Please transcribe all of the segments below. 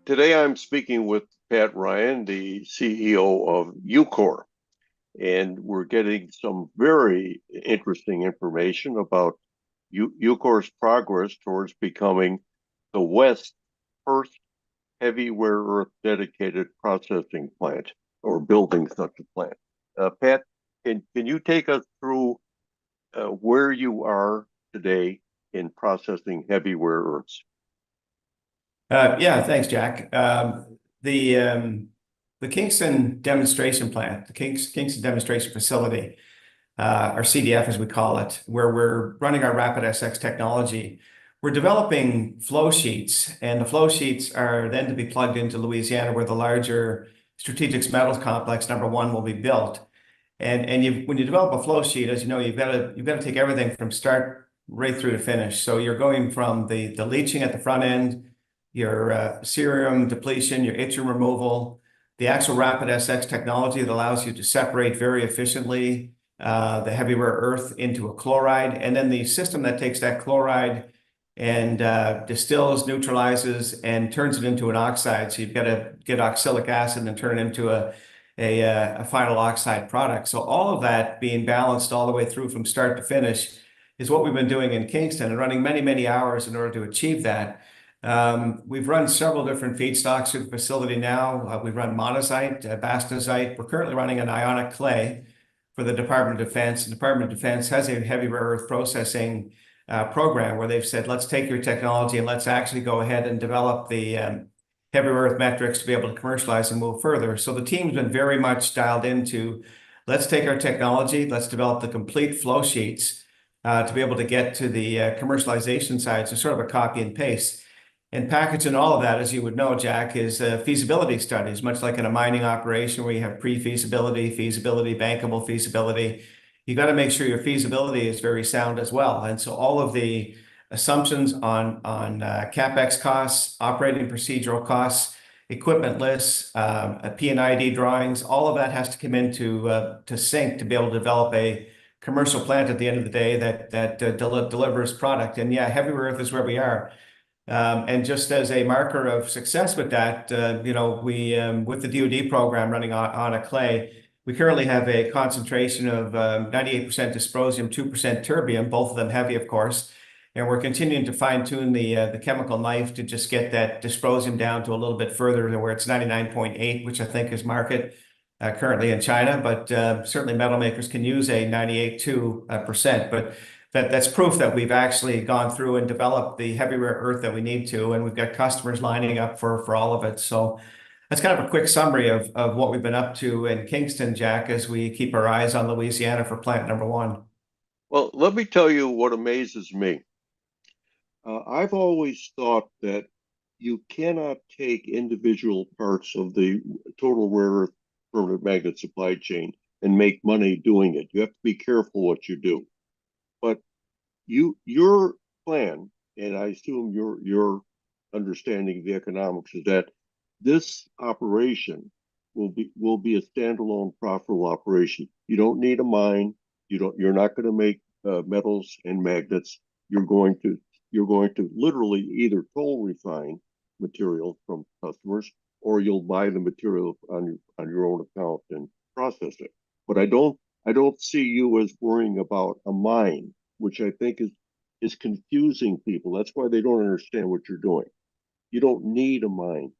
Today I'm speaking with Pat Ryan, the CEO of Ucore, and we're getting some very interesting information about Ucore's progress towards becoming the West's first heavy rare earth dedicated processing plant, or building such a plant. Pat, can you take us through where you are today in processing heavy rare earths? Yeah, thanks, Jack. The Kingston demonstration plant, the Kingston demonstration facility, or CDF as we call it, where we're running our RapidSX technology, we're developing flow sheets, and the flow sheets are then to be plugged into Louisiana, where the larger Strategic Metals Complex #1 will be built. And when you develop a flow sheet, as you know, you've got to take everything from start right through to finish. So you're going from the leaching at the front end, your cerium depletion, your yttrium removal, the actual RapidSX technology that allows you to separate very efficiently the heavy rare earth into a chloride, and then the system that takes that chloride and distills, neutralizes, and turns it into an oxide. So you've got to get oxalic acid and turn it into a final oxide product. So all of that being balanced all the way through from start to finish is what we've been doing in Kingston, and running many, many hours in order to achieve that. We've run several different feedstocks through the facility now. We've run monazite, bastnaesite. We're currently running an ionic clay for the Department of Defense. The Department of Defense has a heavy rare earth processing program where they've said, let's take your technology and let's actually go ahead and develop the heavy rare earth metrics to be able to commercialize and move further. So the team's been very much dialed into, let's take our technology, let's develop the complete flow sheets to be able to get to the commercialization side. So sort of a copy and paste. And packaging all of that, as you would know, Jack, is feasibility studies, much like in a mining operation where you have pre-feasibility, feasibility, bankable feasibility. You got to make sure your feasibility is very sound as well. And so all of the assumptions on CapEx costs, operating procedural costs, equipment lists, P&ID drawings, all of that has to come into to sync to be able to develop a commercial plant at the end of the day that delivers product. And yeah, heavy rare earth is where we are. And just as a marker of success with that, we with the DoD program running on a clay, we currently have a concentration of 98% dysprosium, 2% terbium, both of them heavy, of course. And we're continuing to fine tune the chemical knife to just get that dysprosium down to a little bit further to where it's 99.8, which I think is market currently in China. But certainly metal makers can use a 98.2%. But that's proof that we've actually gone through and developed the heavy rare earth that we need to, and we've got customers lining up for all of it. So that's kind of a quick summary of what we've been up to in Kingston, Jack, as we keep our eyes on Louisiana for plant #1. Well, let me tell you what amazes me. I've always thought that you cannot take individual parts of the total rare earth permanent magnet supply chain and make money doing it. You have to be careful what you do. But your plan, and I assume your understanding of the economics, is that this operation will be a standalone profitable operation. You don't need a mine. You're not going to make metals and magnets. You're going to literally either toll refine material from customers, or you'll buy the material on your own account and process it. But I don't see you as worrying about a mine, which I think is confusing people. That's why they don't understand what you're doing. You don't need a mine.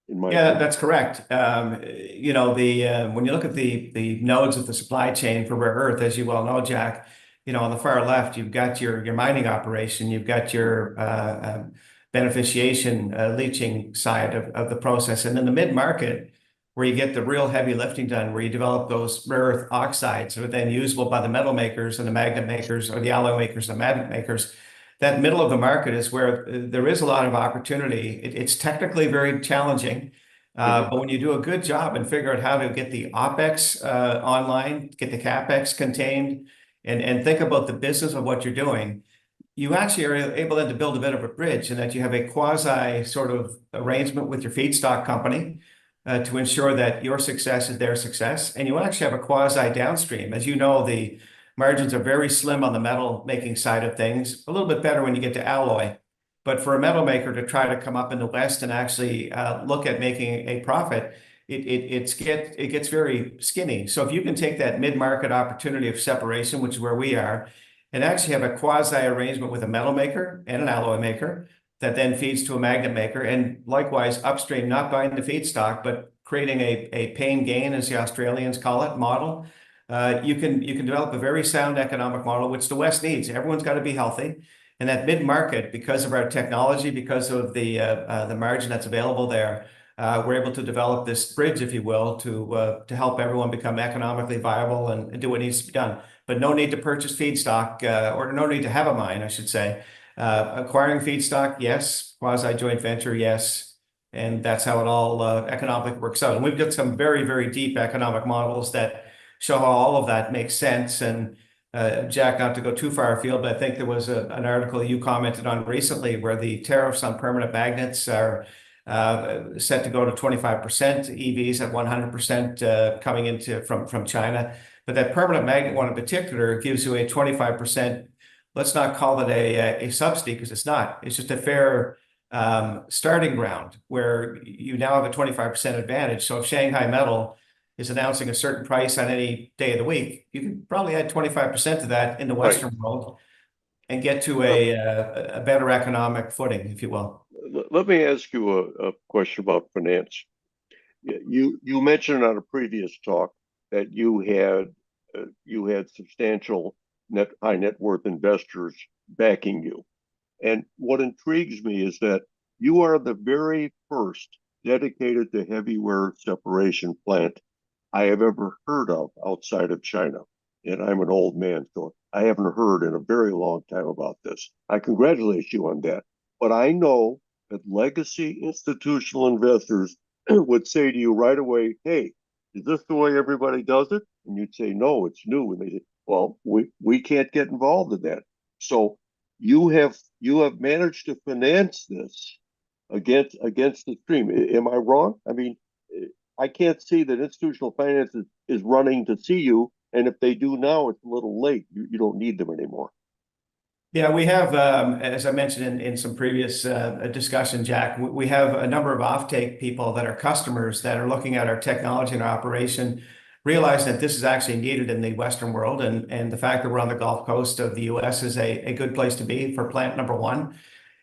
Yeah, that's correct. When you look at the nodes of the supply chain for rare earth, as you well know, Jack, on the far left, you've got your mining operation, you've got your beneficiation leaching side of the process, and then the mid-market, where you get the real heavy lifting done, where you develop those rare earth oxides that are then usable by the metal makers and the magnet makers, or the alloy makers and the magnet makers. That middle of the market is where there is a lot of opportunity. It's technically very challenging, but when you do a good job and figure out how to get the OpEx online, get the CapEx contained, and think about the business of what you're doing, you actually are able then to build a bit of a bridge, and that you have a quasi sort of arrangement with your feedstock company to ensure that your success is their success. And you actually have a quasi downstream. As you know, the Margins are very slim on the metal making side of things, a little bit better when you get to alloy. But for a metal maker to try to come up in the West and actually look at making a profit, it gets very skinny. So if you can take that mid-market opportunity of separation, which is where we are, and actually have a quasi arrangement with a metal maker and an alloy maker that then feeds to a magnet maker, and likewise upstream, not buying the feedstock, but creating a pain gain, as the Australians call it, model. You can develop a very sound economic model, which the West needs. Everyone's got to be healthy. And that mid-market, because of our technology, because of the margin that's available there, we're able to develop this bridge, if you will, to help everyone become economically viable and do what needs to be done. But no need to purchase feedstock, or no need to have a mine, I should say. Acquiring feedstock, yes. Quasi joint venture, yes. And that's how it all economically works out. And we've got some very, very deep economic models that show how all of that makes sense. And Jack, not to go too far afield, but I think there was an article you commented on recently where the tariffs on permanent magnets are set to go to 25%, EVs at 100% coming into from China. But that permanent magnet one in particular gives you a 25%, let's not call it a subsidy, because it's not. It's just a fair starting ground where you now have a 25% advantage. So if Shanghai Metal is announcing a certain price on any day of the week, you can probably add 25% to that in the Western world and get to a better economic footing, if you will. Let me ask you a question about finance. You mentioned on a previous talk that you had substantial high net worth investors backing you. And what intrigues me is that you are the very first dedicated to heavy rare separation plant I have ever heard of outside of China. And I'm an old man, so I haven't heard in a very long time about this. I congratulate you on that. But I know that legacy institutional investors would say to you right away, hey, is this the way everybody does it? And you'd say, no, it's new. And they say, well, we can't get involved in that. So you have managed to finance this against the stream. Am I wrong? I mean, I can't see that institutional finance is running to see you. And if they do now, it's a little late. You don't need them anymore. Yeah, we have, as I mentioned in some previous discussion, Jack, we have a number of offtake people that are customers that are looking at our technology and our operation, realize that this is actually needed in the Western world. And the fact that we're on the Gulf Coast of the US is a good place to be for plant number one.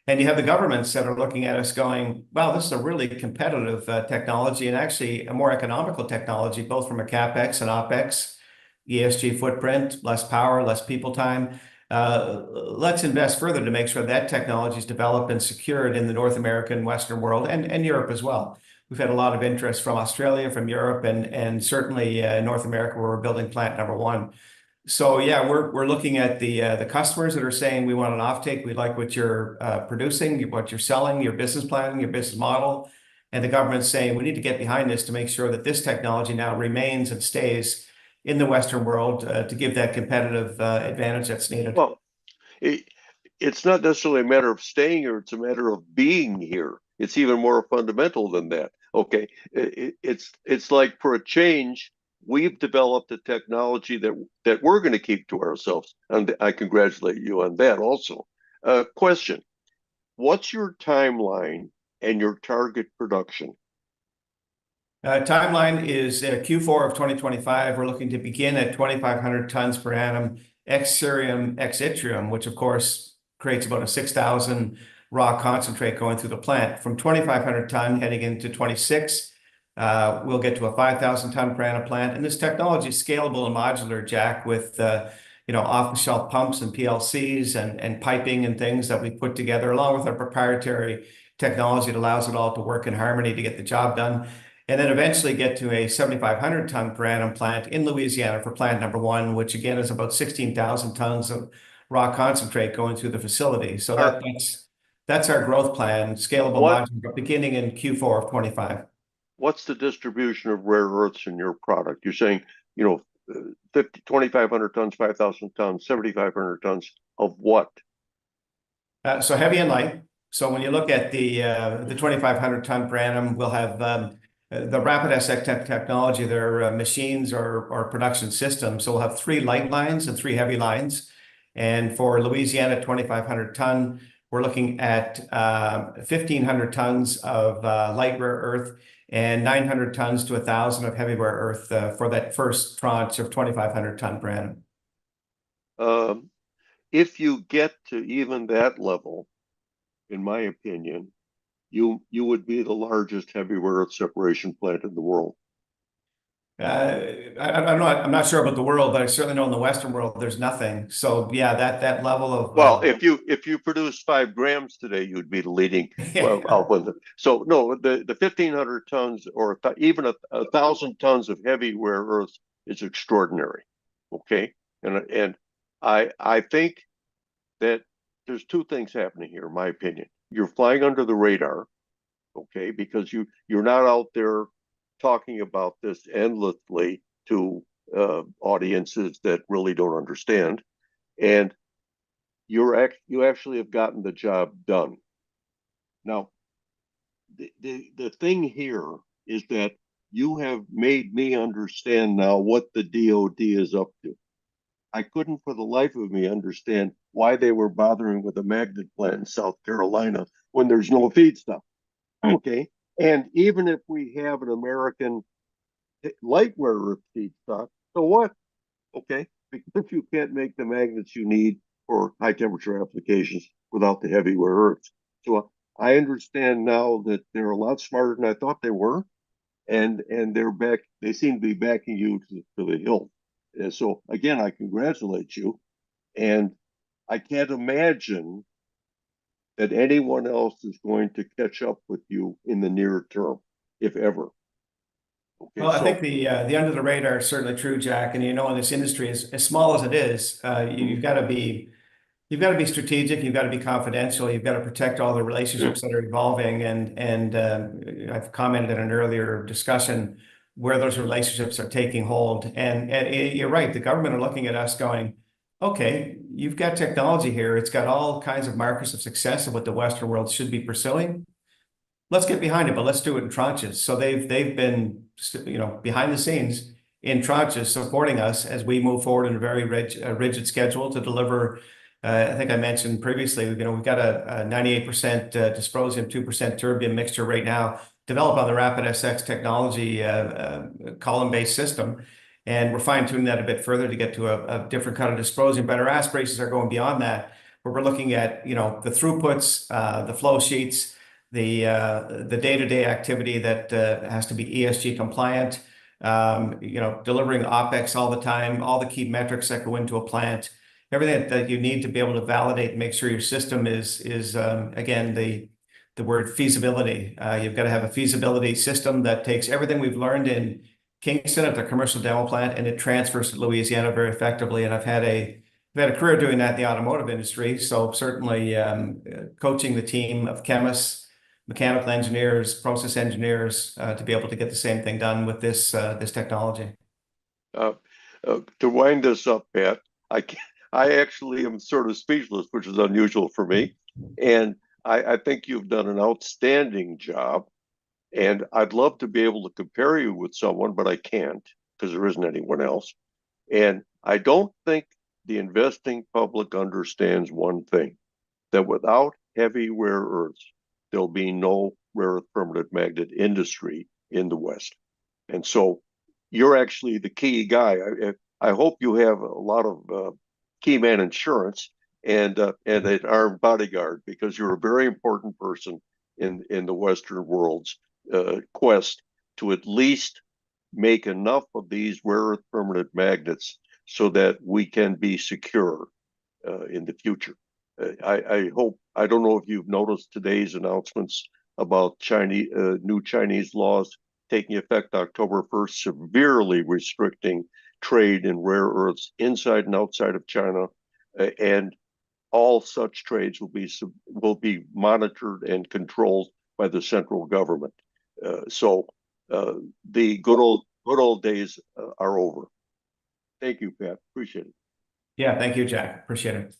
And you have the governments that are looking at us going, wow, this is a really competitive technology and actually a more economical technology, both from a CapEx and OpEx, ESG footprint, less power, less people time. Let's invest further to make sure that technology is developed and secured in the North American Western world and Europe as well. We've had a lot of interest from Australia, from Europe, and certainly North America, where we're building plant number one. So yeah, we're looking at the customers that are saying we want an offtake. We like what you're producing, what you're selling, your business plan, your business model, and the government's saying we need to get behind this to make sure that this technology now remains and stays in the Western world to give that competitive advantage that's needed. Well, it's not necessarily a matter of staying here, it's a matter of being here. It's even more fundamental than that. Okay, it's like, for a change, we've developed a technology that we're going to keep to ourselves, and I congratulate you on that also. Question: what's your timeline and your target production? Timeline is Q4 of 2025. We're looking to begin at 2,500 tons per annum, ex-cerium, ex-yttrium, which of course creates about a 6,000 raw concentrate going through the plant. From 2,500 ton heading into 26, we'll get to a 5,000 ton per annum plant. And this technology is scalable and modular, Jack, with off-the-shelf pumps and PLCs and piping and things that we put together, along with our proprietary technology that allows it all to work in harmony to get the job done. And then eventually get to a 7,500 ton per annum plant in Louisiana for plant number one, which again is about 16,000 tons of raw concentrate going through the facility. So that's our growth plan, scalable modular, beginning in Q4 of 25. What's the distribution of rare earths in your product? You're saying, 2,500 tons, 5,000 tons, 7,500 tons of what? So heavy and light. So when you look at the 2,500 ton per annum, we'll have the RapidSX technology, their machines or production systems. So we'll have 3 light lines and 3 heavy lines. And for Louisiana 2,500 ton, we're looking at 1,500 tons of light rare earth and 900 tons to 1,000 of heavy rare earth for that first tranche of 2,500 ton per annum. If you get to even that level, in my opinion, you would be the largest heavy rare earth separation plant in the world. I'm not sure about the world, but I certainly know in the Western world there's nothing. So yeah, that level of well, if you produce 5 grams today, you'd be the leading. yeah. Well, so no, the 1,500 tons or even a 1,000 tons of heavy rare earth is extraordinary. Okay, and I think that there's 2 things happening here, in my opinion. You're flying under the radar, okay, because you're not out there talking about this endlessly to audiences that really don't understand, and you actually have gotten the job done. Now, the thing here is that you have made me understand now what the DoD is up to. I couldn't for the life of me understand why they were bothering with a magnet plant in South Carolina when there's no feedstock. Okay. And even if we have an American light rare earth feedstock, so what? Okay. Because you can't make the magnets you need for high temperature applications without the heavy rare earths. So I understand now that they're a lot smarter than I thought they were. And they seem to be backing you to the hill. And so again, I congratulate you. And I can't imagine that anyone else is going to catch up with you in the near term, if ever. Okay, Well, I think the under the radar is certainly true, Jack. And in this industry, as small as it is, you've got to be strategic. You've got to be confidential. You've got to protect all the relationships that are evolving. And I've commented in an earlier discussion where those relationships are taking hold. And you're right. The government are looking at us going, okay, you've got technology here. It's got all kinds of markers of success of what the Western world should be pursuing. Let's get behind it, but let's do it in tranches. So they've been behind the scenes in tranches supporting us as we move forward in a very rigid schedule to deliver. I think I mentioned previously, we've got a 98% dysprosium, 2% terbium mixture right now developed on the RapidSX technology column-based system. And we're fine-tuning that a bit further to get to a different kind of dysprosium. But our aspirations are going beyond that, where we're looking at the throughputs, the flow sheets, the day-to-day activity that has to be ESG compliant, delivering OPEX all the time, all the key metrics that go into a plant, everything that you need to be able to validate and make sure your system is again, the word feasibility. You've got to have a feasibility system that takes everything we've learned in Kingston at the commercial demo plant and it transfers to Louisiana very effectively. And I've had a career doing that in the automotive industry. So certainly coaching the team of chemists, mechanical engineers, process engineers to be able to get the same thing done with this technology. To wind this up, Pat, I actually am sort of speechless, which is unusual for me. And I think you've done an outstanding job. And I'd love to be able to compare you with someone, but I can't because there isn't anyone else. And I don't think the investing public understands one thing, that without heavy rare earths, there'll be no rare earth permanent magnet industry in the West. And so you're actually the key guy. I hope you have a lot of key man insurance and an armed bodyguard, because you're a very important person in the Western world's quest to at least make enough of these rare earth permanent magnets so that we can be secure in the future. I hope, I don't know if you've noticed today's announcements about new Chinese laws taking effect October 1st, severely restricting trade in rare earths inside and outside of China, and all such trades will be monitored and controlled by the central government. So the good old days are over. Thank you, Pat. Appreciate it. Yeah, thank you, Jack. Appreciate it.